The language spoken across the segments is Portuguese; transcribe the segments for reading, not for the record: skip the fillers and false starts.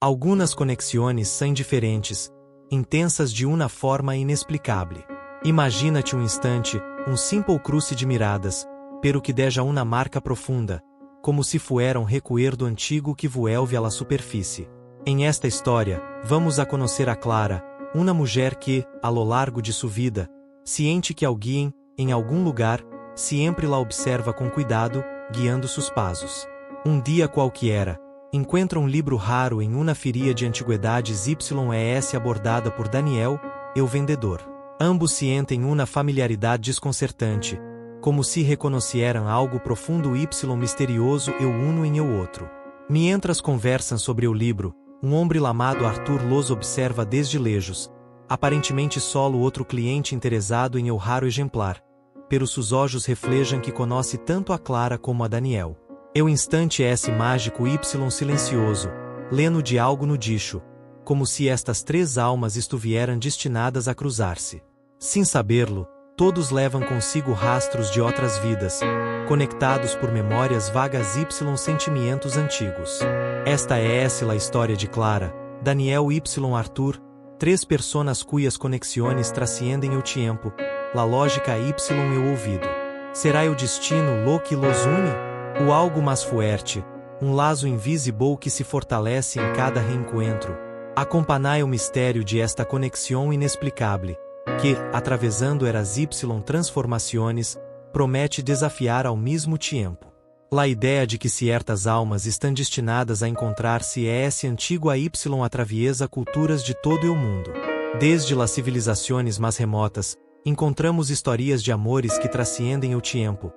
Algunas conexiones são diferentes, intensas de uma forma inexplicável. Imagina-te um instante, um simple cruce de miradas, pero que deja uma marca profunda, como se fuera um recuerdo antigo que vuelve à superfície. Em esta história, vamos a conhecer a Clara, uma mulher que, a lo largo de sua vida, ciente que alguém, em algum lugar, sempre la observa com cuidado, guiando seus passos. Um dia qualquer, encontra um livro raro em uma feria de antiguidades YES abordada por Daniel, o vendedor. Ambos sentem uma familiaridade desconcertante, como se reconhecieran algo profundo y misterioso e uno em o outro. Mientras conversam sobre o livro, um homem lamado Arthur los observa desde lejos, aparentemente solo outro cliente interessado em o raro exemplar, pero seus olhos reflejam que conhece tanto a Clara como a Daniel. O instante mágico y silencioso, leno de algo no dicho, como se estas três almas estuvieran destinadas a cruzar-se. Sem saberlo, todos levam consigo rastros de outras vidas, conectados por memórias vagas y sentimentos antigos. Esta é a história de Clara, Daniel y Arthur, três personas cuyas conexiones trasciendem o tempo, la lógica y o ouvido. Será o destino lo que los une? O algo mais fuerte, um laço invisível que se fortalece em cada reencontro. Acompanhai o mistério de esta conexão inexplicável, que, atravessando eras y transformações, promete desafiar ao mesmo tempo. A ideia de que certas almas estão destinadas a encontrar-se é esse antigo y atraviesa culturas de todo o mundo. Desde las civilizações mais remotas, encontramos histórias de amores que trascendem o tempo,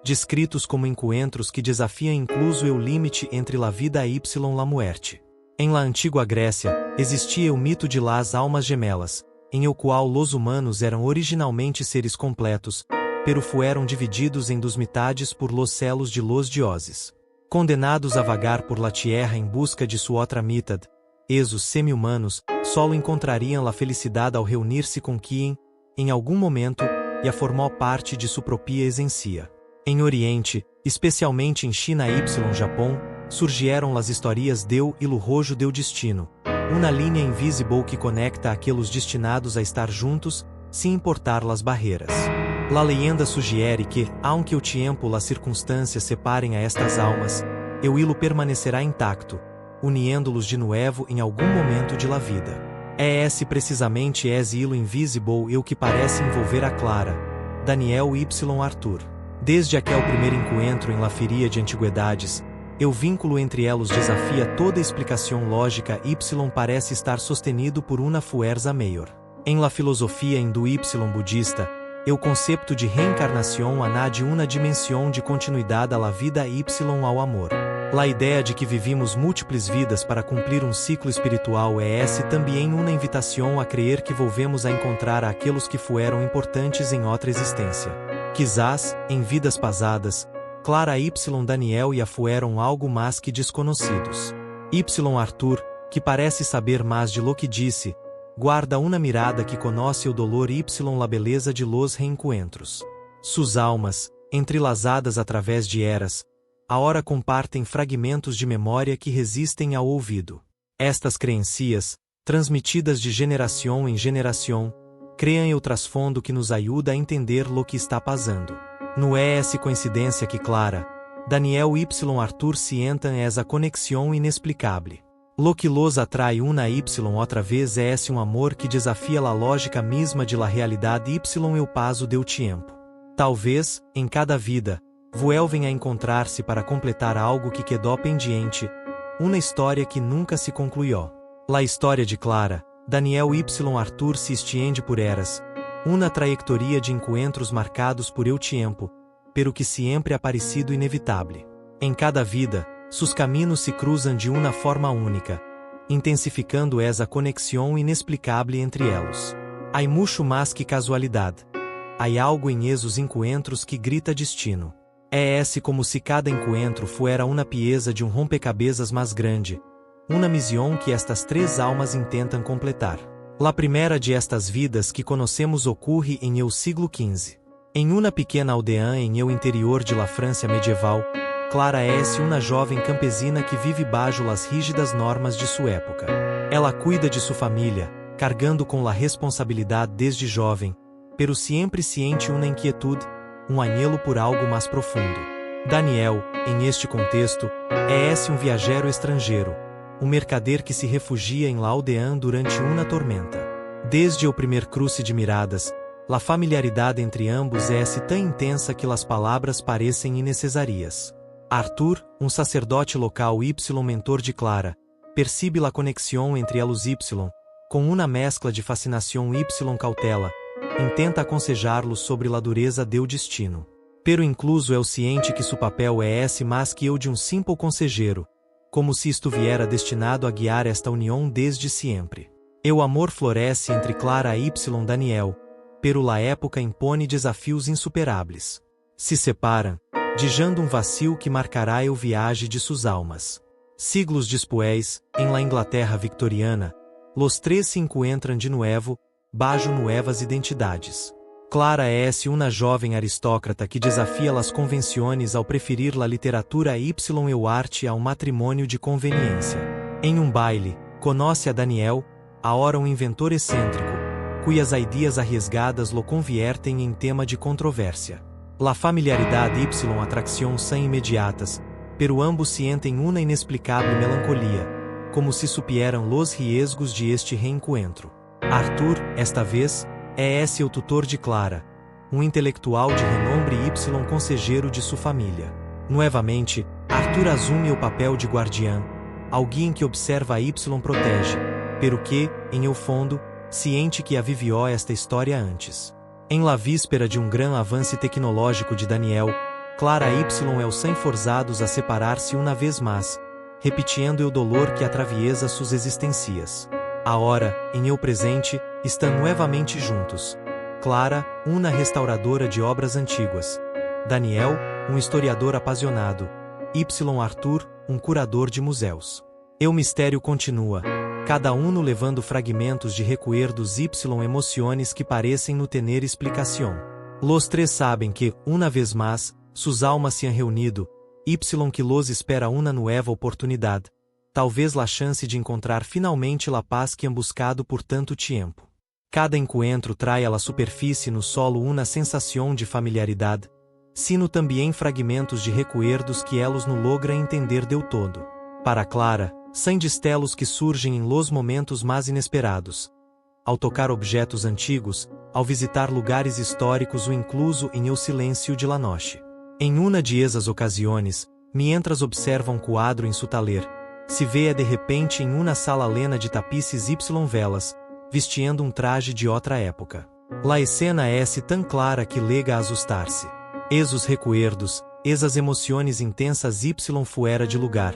descritos como encontros que desafiam incluso o limite entre la vida y la muerte. Em la antiga Grécia, existia o mito de las almas gemelas, em o qual los humanos eram originalmente seres completos, pero fueron divididos em duas metades por los celos de los dioses. Condenados a vagar por la tierra em busca de sua outra mitad, esos semi-humanos solo encontrariam la felicidade ao reunir-se com quem, em algum momento, e a formou parte de sua própria essência. Em Oriente, especialmente em China y Japão, surgieron as histórias Deu e Rojo Deu Destino, uma linha invisível que conecta aqueles destinados a estar juntos, sem importar las barreiras. La leyenda sugiere que, aunque o tempo e las circunstâncias separem a estas almas, o hilo permanecerá intacto, uniendo-los de novo em algum momento de la vida. É esse precisamente esse hilo invisível o que parece envolver a Clara, Daniel y Arthur. Desde aquele primeiro encontro em la feria de antiguidades, o vínculo entre elos desafia toda explicação lógica y parece estar sostenido por uma fuerza maior. Em la filosofia hindu y budista, o conceito de reencarnação añade uma dimensão de continuidade à la vida y ao amor. La ideia de que vivimos múltiples vidas para cumprir um ciclo espiritual é também uma invitação a crer que volvemos a encontrar aqueles que fueron importantes em outra existência. Quizás, em vidas passadas, Clara y Daniel ya fueron algo mais que desconhecidos. Y Arthur, que parece saber mais de lo que disse, guarda uma mirada que conhece o dolor y la beleza de los reencontros. Suas almas, entrelazadas através de eras, agora compartem fragmentos de memória que resistem ao ouvido. Estas creencias, transmitidas de geração em geração, criam o trasfondo que nos ajuda a entender lo que está passando. Não é essa coincidência que Clara, Daniel y Arthur sientam essa conexão inexplicável. Lo que los atrai una y outra vez é esse amor que desafia a lógica mesma de la realidade y o paso do tempo. Talvez, em cada vida, vuelvem a encontrar-se para completar algo que quedou pendiente, uma história que nunca se concluiu. La história de Clara, Daniel y Arthur se estende por eras, uma trajetória de encontros marcados por el tempo, pero que sempre ha parecido inevitável. Em cada vida, seus caminhos se cruzam de uma forma única, intensificando essa conexão inexplicável entre elos. Há mucho mais que casualidade. Há algo em esos encontros que grita destino. É esse como se cada encontro fuera uma pieza de um rompecabezas mais grande, uma missão que estas três almas intentam completar. La primeira de estas vidas que conhecemos ocorre em el siglo XV. Em uma pequena aldeia em el interior de la França medieval, Clara é uma jovem campesina que vive bajo las rígidas normas de sua época. Ela cuida de sua família, cargando com la responsabilidade desde jovem, pero siempre siente uma inquietude, anhelo por algo mais profundo. Daniel, em este contexto, é viajero estrangeiro, mercader que se refugia em la aldeia durante uma tormenta. Desde o primeiro cruce de miradas, la familiaridade entre ambos é tão intensa que las palavras parecem innecesarias. Arthur, sacerdote local y mentor de Clara, percibe la conexão entre elos y, com uma mescla de fascinação y cautela, intenta aconselhá-los sobre la dureza do destino. Pero incluso é o ciente que seu papel é mais que o de simples conselheiro, como se estuviera destinado a guiar esta união desde sempre. O amor floresce entre Clara y Daniel, pero la época impone desafios insuperáveis. Se separam, deixando vacio que marcará o viagem de suas almas. Siglos después, em la Inglaterra victoriana, los três se encontram de novo, bajo nuevas identidades. Clara é uma jovem aristócrata que desafia las convenções ao preferir la literatura y o arte ao matrimônio de conveniência. Em baile, conhece a Daniel, agora inventor excêntrico, cujas ideias arriesgadas lo conviertem em tema de controvérsia. La familiaridade y atracción são imediatas, pero ambos sentem uma inexplicável melancolia, como se supieran los riesgos de este reencontro. Arthur, esta vez, é o tutor de Clara, intelectual de renombre y conselheiro de sua família. Novamente, Arthur assume o papel de guardião, alguém que observa y protege, pero que, em el fundo, ciente que vivió esta história antes. Em la víspera de gran avance tecnológico de Daniel, Clara y são forzados a separar-se uma vez mais, repetindo o dolor que atraviesa suas existências. Agora, em el presente, estão novamente juntos. Clara, uma restauradora de obras antigas. Daniel, historiador apaixonado. Y Arthur, curador de museus. O mistério continua, cada levando fragmentos de recuerdos y emociones que parecem no tener explicação. Los três sabem que, uma vez mais, suas almas se han reunido, y que los espera uma nova oportunidade, talvez la chance de encontrar finalmente la paz que han buscado por tanto tempo. Cada encontro trai à la superfície no solo uma sensação de familiaridade, sino também fragmentos de recuerdos que elos no logra entender del todo. Para Clara, são destellos que surgem em los momentos mais inesperados. Ao tocar objetos antigos, ao visitar lugares históricos ou incluso em el silêncio de la noche. Em uma de esas ocasiões, mientras observa quadro em su taller, se vê de repente em uma sala lena de tapices y velas, vestindo traje de outra época. La escena é tão clara que lega a assustar-se. Esos recuerdos, esas emoções intensas y fuera de lugar,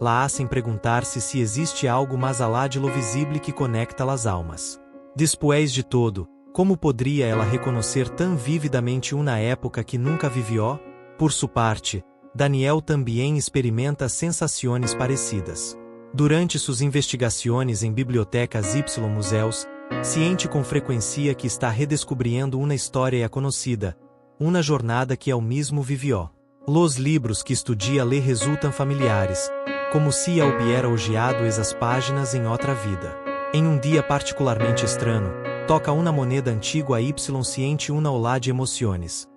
la hacen perguntar-se se existe algo mais alá de lo visible que conecta las almas. Después de todo, como poderia ela reconhecer tão vividamente uma época que nunca vivió? Por sua parte, Daniel também experimenta sensações parecidas. Durante suas investigações em bibliotecas y museus, ciente com frequência que está redescobrindo uma história conhecida, uma jornada que ele mesmo vivió. Los livros que estudia lhe resultam familiares, como se hubiera hojeado essas páginas em outra vida. Em dia particularmente estranho, toca uma moneda antiga y ciente uma olá de emoções.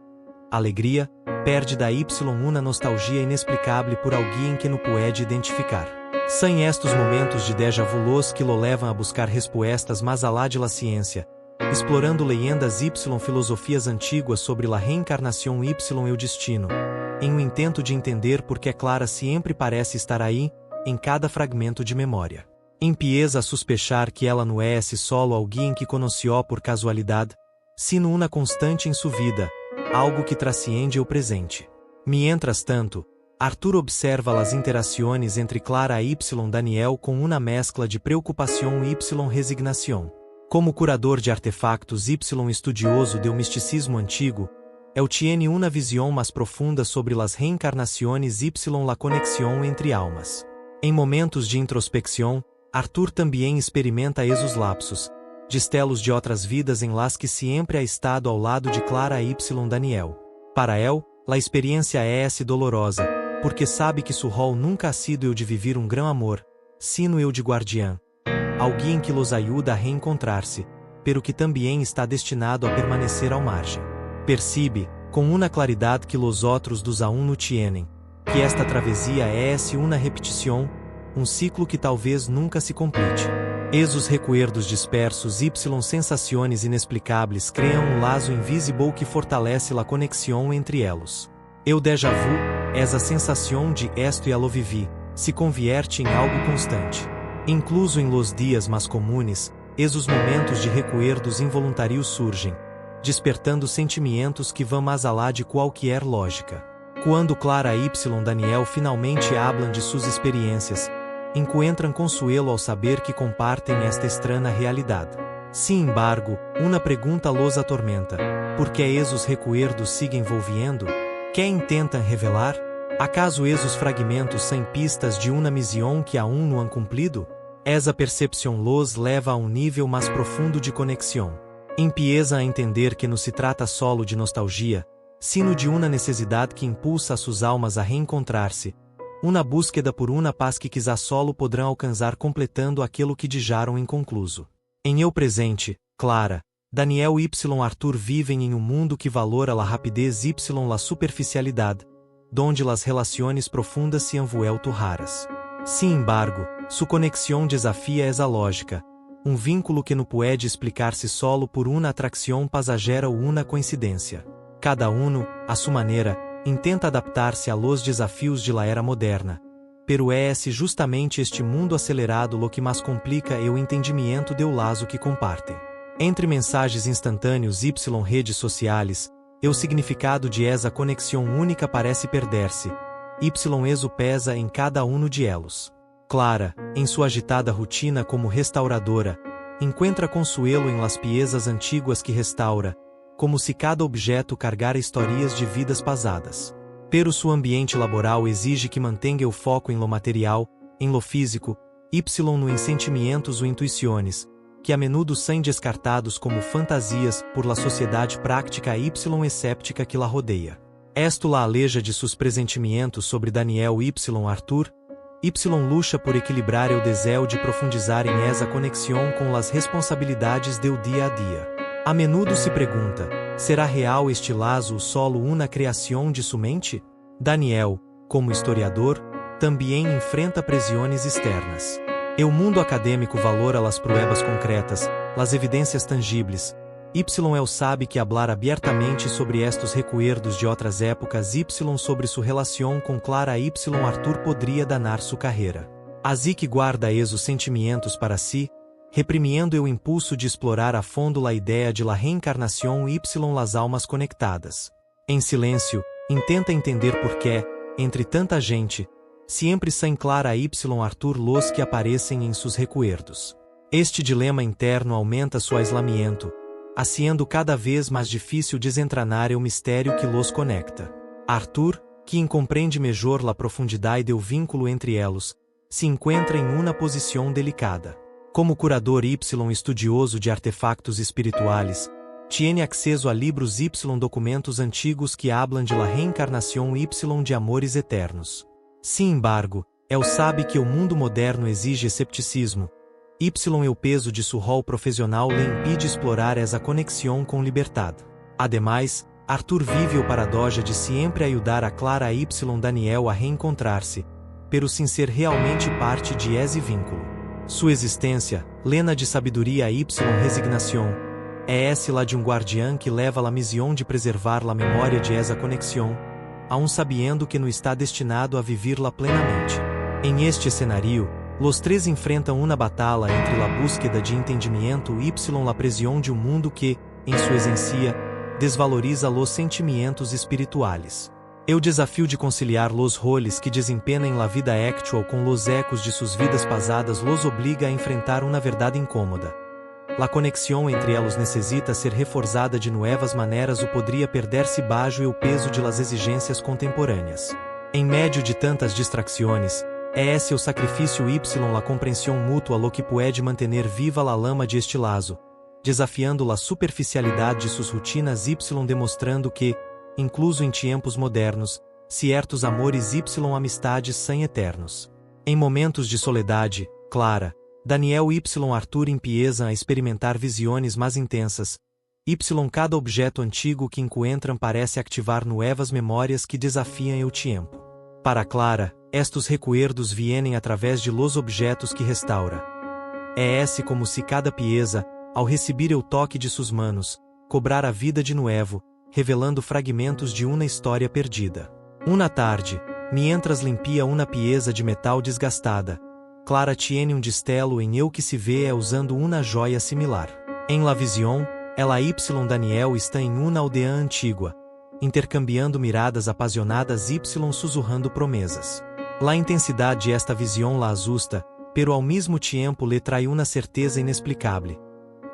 Alegria, perde y uma nostalgia inexplicável por alguém que não pode identificar. São estes momentos de déjà vu los que lo levam a buscar respostas mais alá de la ciência, explorando leyendas y filosofias antigas sobre la reencarnação y o destino, em intento de entender por que Clara sempre parece estar aí, em cada fragmento de memória. Empieza a sospechar que ela não é solo alguém que conheceu por casualidade, sino uma constante em sua vida, algo que transcende o presente. Mientras tanto, Arthur observa as interações entre Clara y Daniel com uma mescla de preocupação y resignação. Como curador de artefactos y estudioso do misticismo antigo, ele tiene uma visão mais profunda sobre as reencarnações y la conexão entre almas. Em momentos de introspecção, Arthur também experimenta esos lapsos, destellos de outras vidas em las que sempre ha estado ao lado de Clara y Daniel. Para ele, a experiência é dolorosa, porque sabe que su rol nunca ha sido eu de vivir um gran amor, sino eu de guardiã. Alguém que los ayuda a reencontrar-se, pero que também está destinado a permanecer ao margem. Percibe, com uma claridade que los outros dos aún no tienen, que esta travessia é uma repetição, um ciclo que talvez nunca se complete. Esos recuerdos dispersos y sensaciones inexplicables cream um lazo invisible que fortalece la conexão entre elos. Eu déjà vu, essa sensação de esto ya lo vivi, se convierte em algo constante. Incluso em los dias mais comunes, esos momentos de recuerdos involuntarios surgem, despertando sentimentos que vão mais alá de qualquer lógica. Quando Clara y Daniel finalmente hablan de suas experiências, encontram consuelo ao saber que compartem esta estranha realidade. Sin embargo, uma pergunta los atormenta: por que esos recuerdos siguen volviendo? Que intentam revelar? Acaso esos fragmentos são pistas de uma missão que aún não han cumprido? Essa percepção los leva a um nível mais profundo de conexão. Empieza a entender que não se trata solo de nostalgia, sino de uma necessidade que impulsa a suas almas a reencontrar-se, uma búsqueda por uma paz que quizá solo podrão alcançar completando aquilo que deixaram inconcluso. Em eu presente, Clara, Daniel y Arthur vivem em um mundo que valora la rapidez y la superficialidade, donde las relações profundas se han vuelto raras. Sin embargo, su conexão desafia essa lógica, um vínculo que não pode explicar-se solo por uma atração passageira ou uma coincidência. Cada uno, a sua maneira, intenta adaptar-se a los desafios de la era moderna, pero é justamente este mundo acelerado lo que mais complica o entendimento do lazo que compartem. Entre mensagens instantâneos y redes sociais, o significado de essa conexão única parece perder-se, eso pesa em cada uno de elos. Clara, em sua agitada rotina como restauradora, encontra consuelo em las piezas antiguas que restaura, como se cada objeto cargara historias de vidas passadas. Pero seu ambiente laboral exige que mantenha o foco em lo material, em lo físico, no em sentimentos ou intuições, que a menudo são descartados como fantasias por la sociedade prática y escéptica que la rodeia. Esto la aleja de seus presentimentos sobre Daniel y Arthur, luta por equilibrar o desejo de profundizar em essa conexão com las responsabilidades do dia a dia. A menudo se pergunta: será real este lazo solo uma criação de sua mente? Daniel, como historiador, também enfrenta pressões externas. O mundo acadêmico valora las pruebas concretas, las evidências tangíveis. Sabe que hablar abertamente sobre estes recuerdos de outras épocas y sobre sua relação com Clara y Arthur poderia danar sua carreira. Así que guarda esos sentimentos para si, reprimindo o impulso de explorar a fondo a ideia de la reencarnação y las almas conectadas. Em silêncio, intenta entender por que, entre tanta gente, sempre são Clara y Arthur los que aparecem em seus recuerdos. Este dilema interno aumenta seu aislamiento, haciendo cada vez mais difícil desentranar o mistério que los conecta. Arthur, que incompreende melhor la profundidade do vínculo entre elos, se encontra em uma posição delicada. Como curador y estudioso de artefactos espirituais, tiene acceso a livros y documentos antigos que hablan de la reencarnação y de amores eternos. Sin embargo, él sabe que o mundo moderno exige escepticismo, y o peso de seu rol profissional lhe impede explorar essa conexão com liberdade. Ademais, Arthur vive o paradoxa de sempre ajudar a Clara y Daniel a reencontrar-se, pero sem ser realmente parte de esse vínculo. Sua existência, lena de sabedoria y resignação, é essa lá de um guardião que leva a missão de preservar a memória de essa conexão, aun sabiendo que não está destinado a vivi-la plenamente. Em este cenário, los três enfrentam uma batalha entre a búsqueda de entendimento y la pressão de um mundo que, em sua essência, desvaloriza los sentimentos espirituais. O desafio de conciliar los roles que desempenham la vida actual com los ecos de suas vidas passadas los obriga a enfrentar uma verdade incômoda. La conexão entre elos necessita ser reforçada de novas maneiras ou poderia perder-se bajo o peso de las exigências contemporâneas. Em meio de tantas distrações, é esse o sacrifício y la compreensão mútua lo que pode manter viva la lama de este lazo, desafiando la superficialidade de suas rotinas y demonstrando que, incluso em tempos modernos, ciertos amores y amistades são eternos. Em momentos de soledade, Clara, Daniel y Arthur empiezam a experimentar visiones mais intensas. Cada objeto antigo que encontram parece activar nuevas memórias que desafiam o tempo. Para Clara, estes recuerdos vienen através de los objetos que restaura. É como se cada pieza, ao receber o toque de suas manos, cobrar a vida de novo, revelando fragmentos de uma história perdida. Uma tarde, mientras limpia uma pieza de metal desgastada, Clara tiene destello em eu que se vê usando uma joia similar. Em la visión, ela y Daniel está em uma aldeia antiga, intercambiando miradas apasionadas y sussurrando promessas. La intensidade de esta visión la asusta, pero ao mesmo tempo le trae uma certeza inexplicável.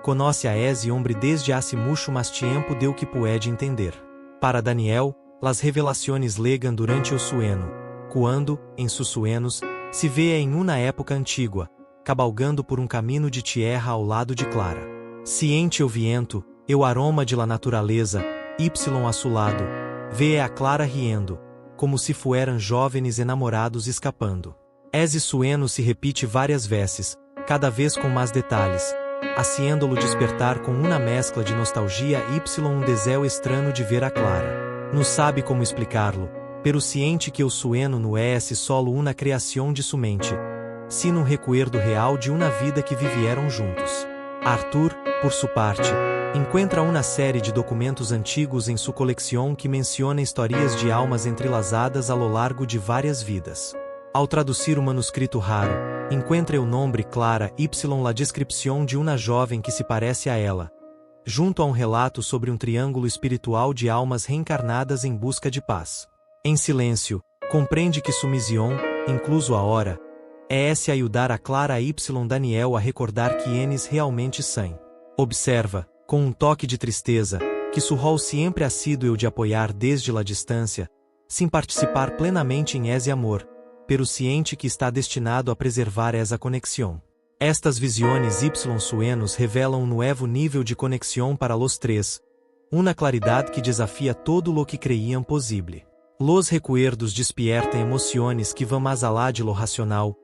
Conoce a ese hombre desde hace mucho más tiempo de o que puede entender. Para Daniel, las revelaciones legan durante o sueño, quando, em sus sueños, se vê em uma época antiga, cabalgando por caminho de tierra ao lado de Clara. Ciente o viento, o aroma de la naturaleza, y a su lado, vê a Clara riendo, como se fueran jovens enamorados escapando. Esse sueño se repite várias vezes, cada vez com mais detalhes, haciéndolo despertar com uma mescla de nostalgia y desejo estranho de ver a Clara. Não sabe como explicarlo, pero ciente que o sueño não é solo uma criação de sua mente, sino recuerdo real de uma vida que vivieron juntos. Arthur, por sua parte, encontra uma série de documentos antigos em sua coleção que menciona histórias de almas entrelazadas a lo largo de várias vidas. Ao traduzir o manuscrito raro, encontra o nome Clara y la descrição de uma jovem que se parece a ela, junto a relato sobre triângulo espiritual de almas reencarnadas em busca de paz. Em silêncio, compreende que sua missão, incluso a hora, é ajudar a Clara y Daniel a recordar que eles realmente são. Observa, com toque de tristeza, que su rol sempre ha sido o de apoiar desde la distância, sem participar plenamente em esse amor, pero ciente que está destinado a preservar essa conexão. Estas visiones y sueños revelam novo nível de conexão para los três, uma claridade que desafia todo lo que creiam possível. Los recuerdos despiertam emociones que vão mais alá de lo racional,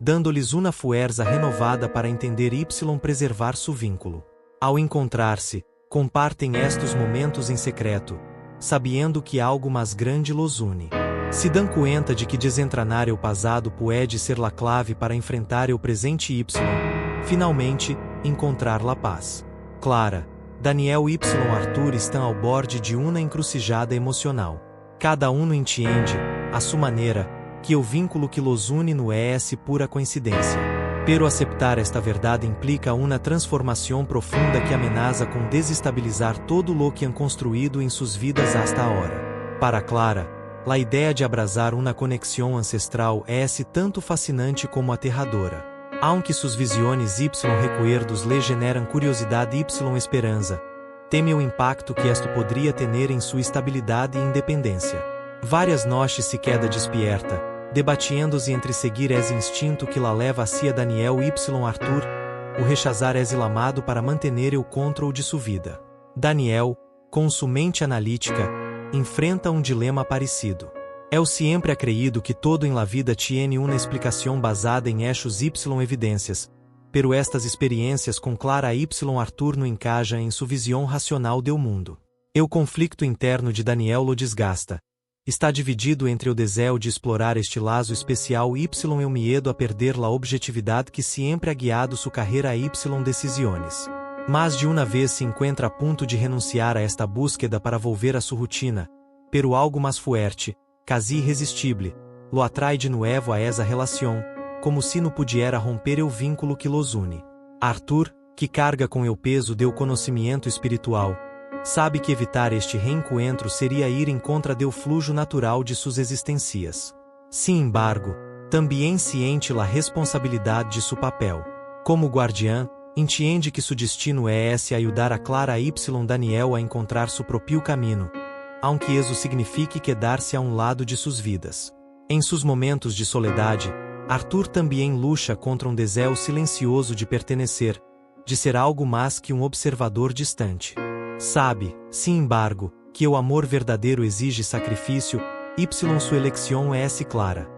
dando-lhes uma fuerza renovada para entender y preservar su vínculo. Ao encontrar-se, compartem estes momentos em secreto, sabendo que algo mais grande los une. Se dão conta de que desentranar o passado pode ser la clave para enfrentar o presente y, finalmente, encontrar la paz. Clara, Daniel y Arthur estão ao borde de uma encruzilhada emocional. Cada um entende, a sua maneira, que o vínculo que los une não é pura coincidência. Pero aceptar esta verdade implica uma transformação profunda que ameaça com desestabilizar todo lo que han construído em suas vidas hasta agora. Para Clara, a ideia de abraçar uma conexão ancestral é tanto fascinante como aterradora. Aunque suas visiones y recuerdos le generam curiosidade y esperança, teme o impacto que esto poderia ter em sua estabilidade e independência. Várias noches se queda despierta, debatiendo-se entre seguir esse instinto que la leva hacia Daniel y Arthur, ou rechazar esse lamado para manter o controle de sua vida. Daniel, com sua mente analítica, enfrenta dilema parecido. Eu sempre acredito que todo em la vida tiene uma explicação basada em hechos y evidências, pero estas experiências com Clara y Arthur não encaixam em sua visão racional do mundo. O conflito interno de Daniel lo desgasta. Está dividido entre o desejo de explorar este lazo especial y o medo a perder la objetividade que sempre ha guiado sua carreira y decisiones. Mas de uma vez se encontra a ponto de renunciar a esta búsqueda para volver a sua rotina, pero algo mais forte, quase irresistível, lo atrai de novo a essa relação, como se não pudiera romper o vínculo que los une. Arthur, que carga com o peso do conhecimento espiritual, sabe que evitar este reencontro seria ir em contra do fluxo natural de suas existências. Sin embargo, também ciente la responsabilidade de seu papel. Como guardiã, entende que seu destino é ajudar a Clara y Daniel a encontrar seu próprio caminho, aunque isso signifique quedar-se a lado de suas vidas. Em seus momentos de soledade, Arthur também luta contra desejo silencioso de pertenecer, de ser algo mais que observador distante. Sabe, sin embargo, que o amor verdadeiro exige sacrifício, Y su elección es clara.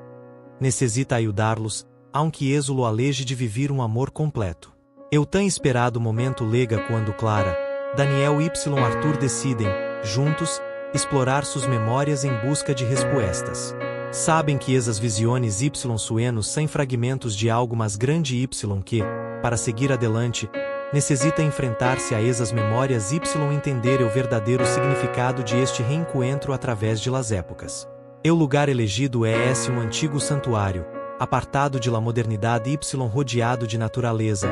Necessita ajudar-los, aunque eso lo aleje de vivir um amor completo. Eu tan esperado momento lega quando Clara, Daniel y Arthur decidem, juntos, explorar suas memórias em busca de respostas. Sabem que essas visiones Y suenos são fragmentos de algo mais grande Y que, para seguir adelante, necessita enfrentar-se a essas memórias Y entender o verdadeiro significado de este reencontro através de las épocas. O lugar elegido é um antigo santuário, apartado de la modernidade Y rodeado de natureza,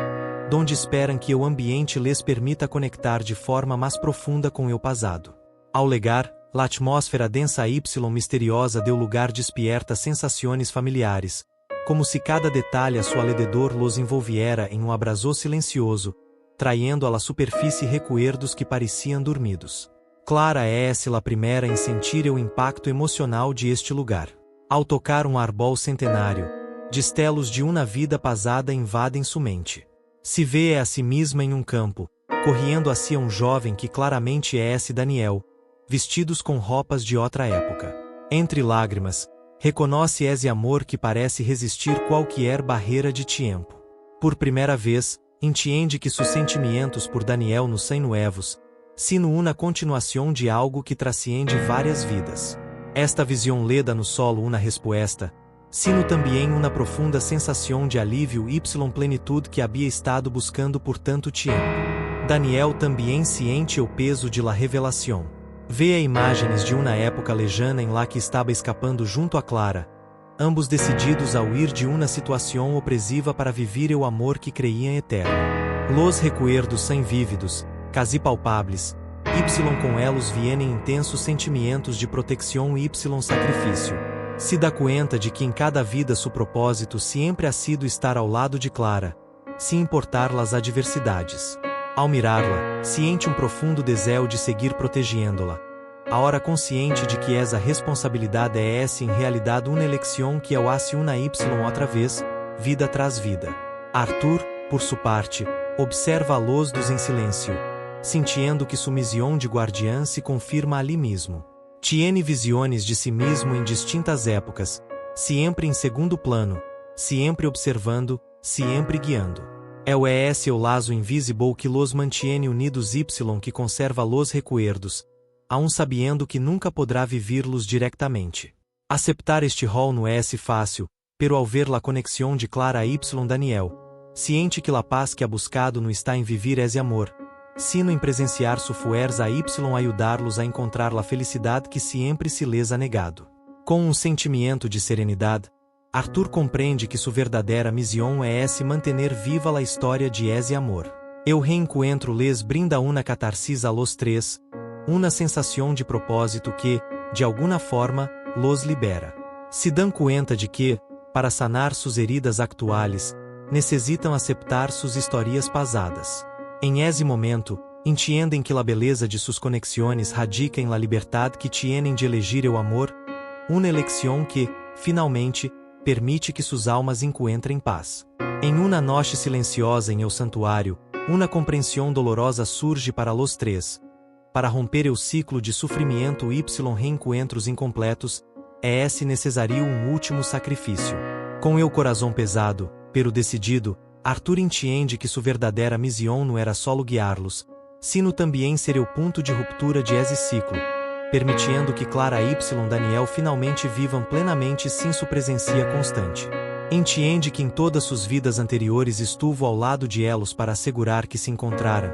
donde esperam que o ambiente les permita conectar de forma mais profunda com o passado. Ao legar, a atmosfera densa Y misteriosa deu lugar despierta sensações familiares, como se cada detalhe a seu alrededor los envolviera em um abraço silencioso, traindo a la superfície recuerdos que pareciam dormidos. Clara é a primeira em sentir o impacto emocional de este lugar. Ao tocar um árbol centenário, destellos de uma vida passada invadem sua mente. Se vê a si mesma em um campo, correndo hacia um jovem que claramente é Daniel, vestidos com roupas de outra época. Entre lágrimas, reconhece esse amor que parece resistir qualquer barreira de tempo. Por primeira vez, entende que seus sentimentos por Daniel não são novos, sino uma continuação de algo que transcende várias vidas. Esta visão lhe dá no solo uma resposta, sino também uma profunda sensação de alívio y plenitude que havia estado buscando por tanto tempo. Daniel também siente o peso de la revelação. Vê imagens de uma época lejana em la que estava escapando junto a Clara, ambos decididos a huir de uma situação opressiva para viver o amor que creiam eterno. Los recuerdos são vívidos, quase palpáveis, Y com elos vienen intensos sentimentos de proteção y sacrifício. Se dá conta de que em cada vida seu propósito sempre ha sido estar ao lado de Clara, sem importar las adversidades. Ao mirá-la, siente um profundo desejo de seguir protegendo-la. Agora consciente de que essa responsabilidade é em realidade uma eleição que o hace una Y outra vez, vida tras vida. Arthur, por sua parte, observa a luz dos em silêncio, sentindo que sua missão de guardiã se confirma ali mesmo. Tiene visiones de si mesmo em distintas épocas, sempre em segundo plano, sempre observando, sempre guiando. É o laço invisível que los mantiene unidos Y que conserva los recuerdos, aun sabendo que nunca poderá vivê-los diretamente. Aceptar este rol não é fácil, pero ao ver la conexão de Clara Y Daniel, ciente que la paz que ha buscado não está em viver esse amor, sino em presenciar su fuerza a Y ajudar-los a encontrar la felicidade que sempre se les ha negado. Com um sentimento de serenidade, Arthur compreende que sua verdadeira missão é manter viva a história de esse amor. O reencontro les brinda uma catarsis a los três, uma sensação de propósito que, de alguma forma, los libera. Se dão conta de que, para sanar suas heridas actuais, necessitam aceitar suas histórias passadas. Em esse momento, entendem que a beleza de suas conexões radica em la liberdade que tienen de elegir o amor, uma eleição que, finalmente, permite que suas almas encontrem paz. Em uma noite silenciosa em el santuário, uma compreensão dolorosa surge para los três. Para romper o ciclo de sofrimento y reencontros incompletos, é necessário um último sacrifício. Com o coração pesado, pero decidido, Arthur entende que sua verdadeira missão não era solo guiá-los, sino também ser o ponto de ruptura de esse ciclo, permitindo que Clara y Daniel finalmente vivam plenamente sem sua presença constante. Entende que em todas suas vidas anteriores estuvo ao lado de elos para assegurar que se encontraram,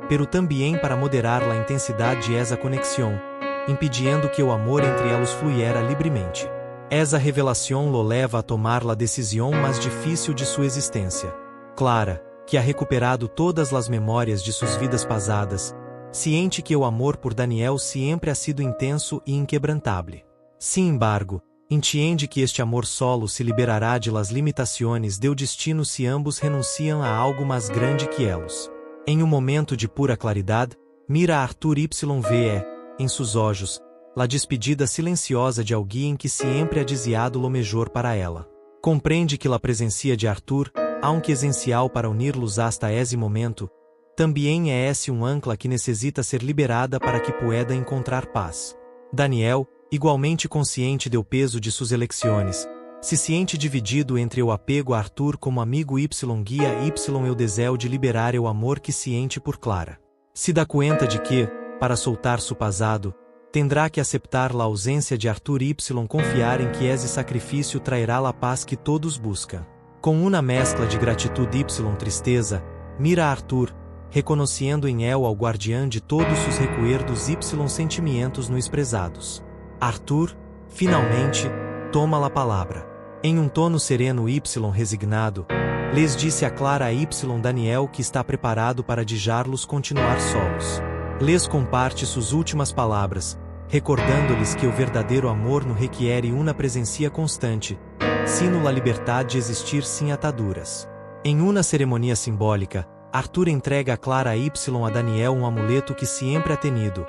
pero também para moderar a intensidade de essa conexão, impedindo que o amor entre elos fluiera livremente. Essa revelação lo leva a tomar a decisão mais difícil de sua existência. Clara, que ha recuperado todas as memórias de suas vidas passadas, ciente que o amor por Daniel sempre ha sido intenso e inquebrantável. Sin embargo, entende que este amor solo se liberará de las limitações do destino se ambos renunciam a algo mais grande que elos. Em um momento de pura claridade, mira Arthur y vê, em seus olhos, la despedida silenciosa de alguém que sempre ha desejado lo melhor para ela. Compreende que la presença de Arthur, aunque essencial para unir-los hasta esse momento, também é um ancla que necessita ser liberada para que pueda encontrar paz. Daniel, igualmente consciente do peso de suas eleições, se ciente dividido entre o apego a Arthur como amigo y guia y eu deseo de liberar o amor que ciente por Clara. Se dá conta de que, para soltar su passado, tendrá que aceitar a ausência de Arthur y confiar em que esse sacrifício trairá a paz que todos buscam. Com uma mescla de gratitude y tristeza, mira a Arthur, reconhecendo em el ao guardião de todos os recuerdos y sentimentos no expresados. Arthur, finalmente, toma a palavra. Em um tono sereno y resignado, lhes disse a Clara y Daniel que está preparado para deixá-los continuar solos. Lhes comparte suas últimas palavras, recordando-lhes que o verdadeiro amor não requer uma presença constante, sino a liberdade de existir sem ataduras. Em uma cerimônia simbólica, Arthur entrega a Clara y a Daniel um amuleto que sempre ha tenido,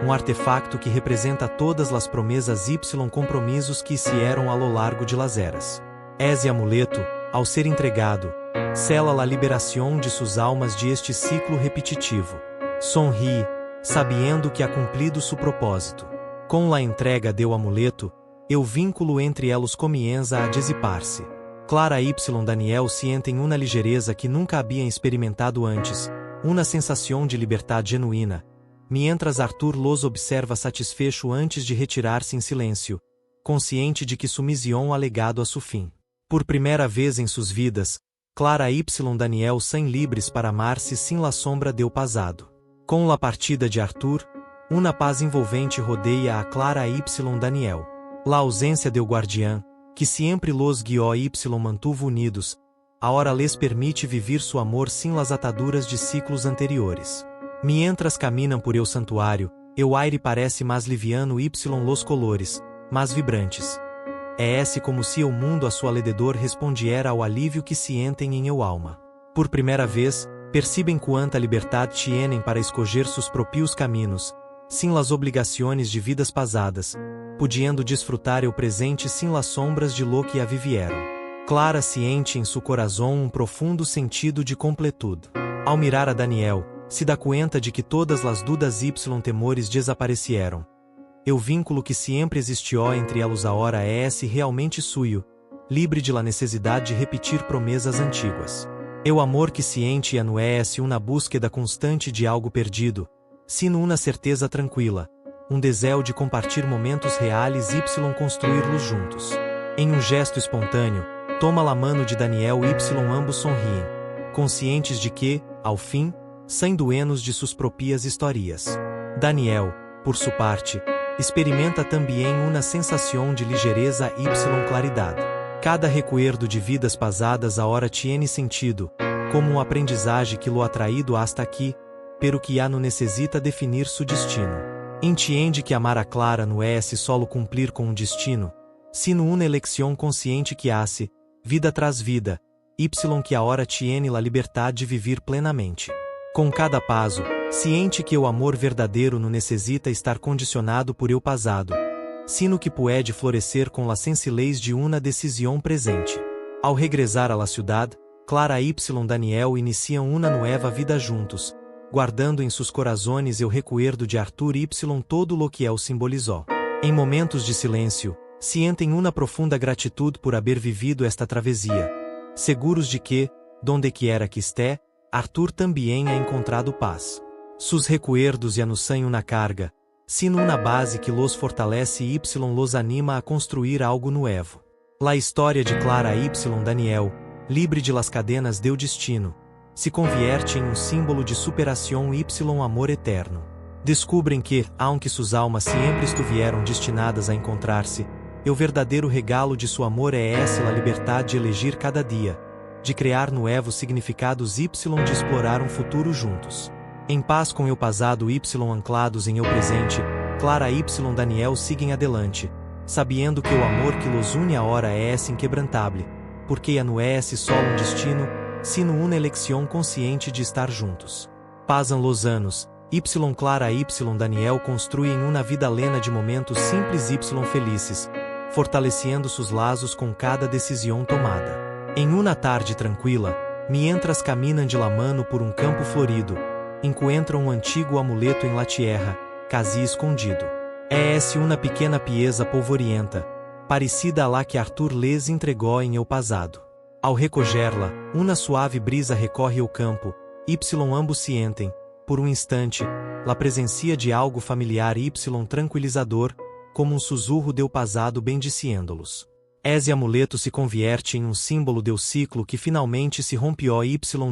um artefacto que representa todas as promessas y compromissos que hicieron a lo largo de las eras. Esse amuleto, ao ser entregado, sela a liberação de suas almas de este ciclo repetitivo. Sonri, sabendo que ha cumprido su propósito. Com a entrega do amuleto, o vínculo entre elos comienza a dissipar-se. Clara y Daniel sentem uma ligereza que nunca haviam experimentado antes, uma sensação de liberdade genuína, mientras Arthur los observa satisfecho antes de retirar-se em silêncio, consciente de que su misión ha legado a su fim. Por primeira vez em suas vidas, Clara y Daniel são livres para amar-se sem la sombra do passado. Com a partida de Arthur, uma paz envolvente rodeia a Clara y Daniel. La ausência do guardião, que sempre los guiou y mantuvo unidos, agora les permite vivir su amor sem las ataduras de ciclos anteriores. Mientras caminam por el santuário, o aire parece mais liviano y los colores, mais vibrantes. É como se o mundo a seu alrededor respondiera ao alívio que sentem em el alma. Por primeira vez, percebem quanta liberdade tienen para escolher seus próprios caminhos, sem las obrigações de vidas passadas, pudiendo desfrutar o presente sem las sombras de lo que a vivieron. Clara siente em su corazón profundo sentido de completude. Ao mirar a Daniel, se dá conta de que todas as dúvidas y temores desapareceram. O vínculo que sempre existiu entre elos agora é realmente suyo, livre de la necessidade de repetir promessas antigas. O amor que siente já não é uma búsqueda constante de algo perdido, sino uma certeza tranquila, desejo de compartilhar momentos reais y construí-los juntos. Em gesto espontâneo, toma a mano de Daniel y ambos sorriem, conscientes de que, ao fim, são dueños de suas próprias histórias. Daniel, por sua parte, experimenta também uma sensação de ligereza y claridade. Cada recuerdo de vidas passadas agora tiene sentido, como aprendizagem que lo ha traído hasta aqui, pero que já não necessita definir su destino. Entiende que amar a Clara não é solo cumprir com destino, sino uma eleição consciente que hace, vida tras vida, y que agora tiene la liberdade de viver plenamente. Com cada passo, ciente que o amor verdadeiro não necessita estar condicionado por el passado, sino que pode florescer com la sencillez de uma decisão presente. Ao regressar a la ciudad, Clara y Daniel iniciam uma nova vida juntos, guardando em seus corazones o recuerdo de Arthur y todo lo que el simbolizou. Em momentos de silêncio, sentem uma profunda gratitude por haber vivido esta travessia, seguros de que, donde quiera que esté, Arthur também ha encontrado paz. Sus recuerdos já não são uma carga, sino uma base que los fortalece y los anima a construir algo nuevo. La história de Clara y Daniel, livre de las cadenas do destino, se convierte em símbolo de superação y amor eterno. Descobrem que, aunque suas almas sempre estuvieron destinadas a encontrar-se, o verdadeiro regalo de su amor é a liberdade de elegir cada dia, de criar novos significados y de explorar futuro juntos. Em paz com o passado y anclados em el presente, Clara y Daniel seguem adelante, sabendo que o amor que los une agora é inquebrantável, porque já não é solo destino, sino uma eleição consciente de estar juntos. Passam los anos, Clara y Daniel construem uma vida lena de momentos simples y felizes, fortalecendo seus laços com cada decisão tomada. Em uma tarde tranquila, mientras caminam de la mano por campo florido, encontram antigo amuleto em la tierra, casi escondido. É uma pequena pieza polvorienta, parecida a lá que Arthur lhes entregou em eu passado. Ao recoger-la, uma suave brisa recorre ao campo, ambos sientem, por um instante, la presencia de algo familiar tranquilizador, como um sussurro deu passado bendiciendo-los. Esse amuleto se convierte em um símbolo do ciclo que finalmente se rompió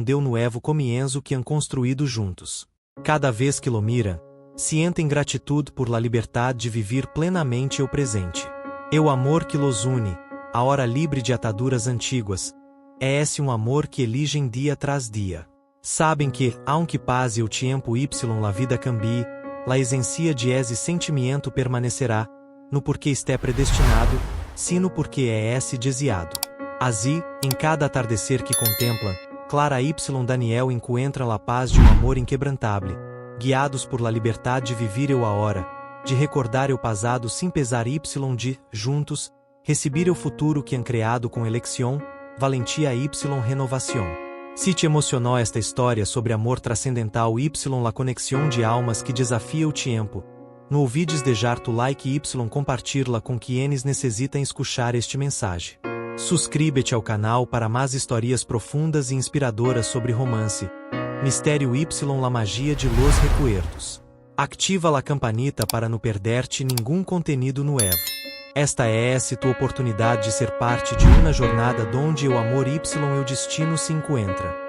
deu nuevo comienzo que han construído juntos. Cada vez que lo mira, sientem gratitude por la liberdade de viver plenamente o presente. O amor que los une, a hora livre de ataduras antiguas, é esse um amor que eligem dia tras dia. Sabem que, aunque pase o tempo la vida cambie, la essência de esse sentimento permanecerá, no porquê está predestinado, sino porque é esse desejado. Assim, em cada atardecer que contemplam, Clara Daniel encuentra la paz de um amor inquebrantável, guiados por la liberdade de viver o hora, de recordar o passado sem pesar de, juntos, receber o futuro que han criado com eleição, valentia renovação. Se te emocionou esta história sobre amor transcendental la conexão de almas que desafia o tempo, no ouvides dejar tu like compartilha com quienes necessitam escuchar este mensagem. Suscríbete ao canal para mais histórias profundas e inspiradoras sobre romance, mistério la magia de los recuerdos. Activa la campanita para não perder-te nenhum conteúdo novo. Esta é tua oportunidade de ser parte de uma jornada onde o amor e o destino se encontram.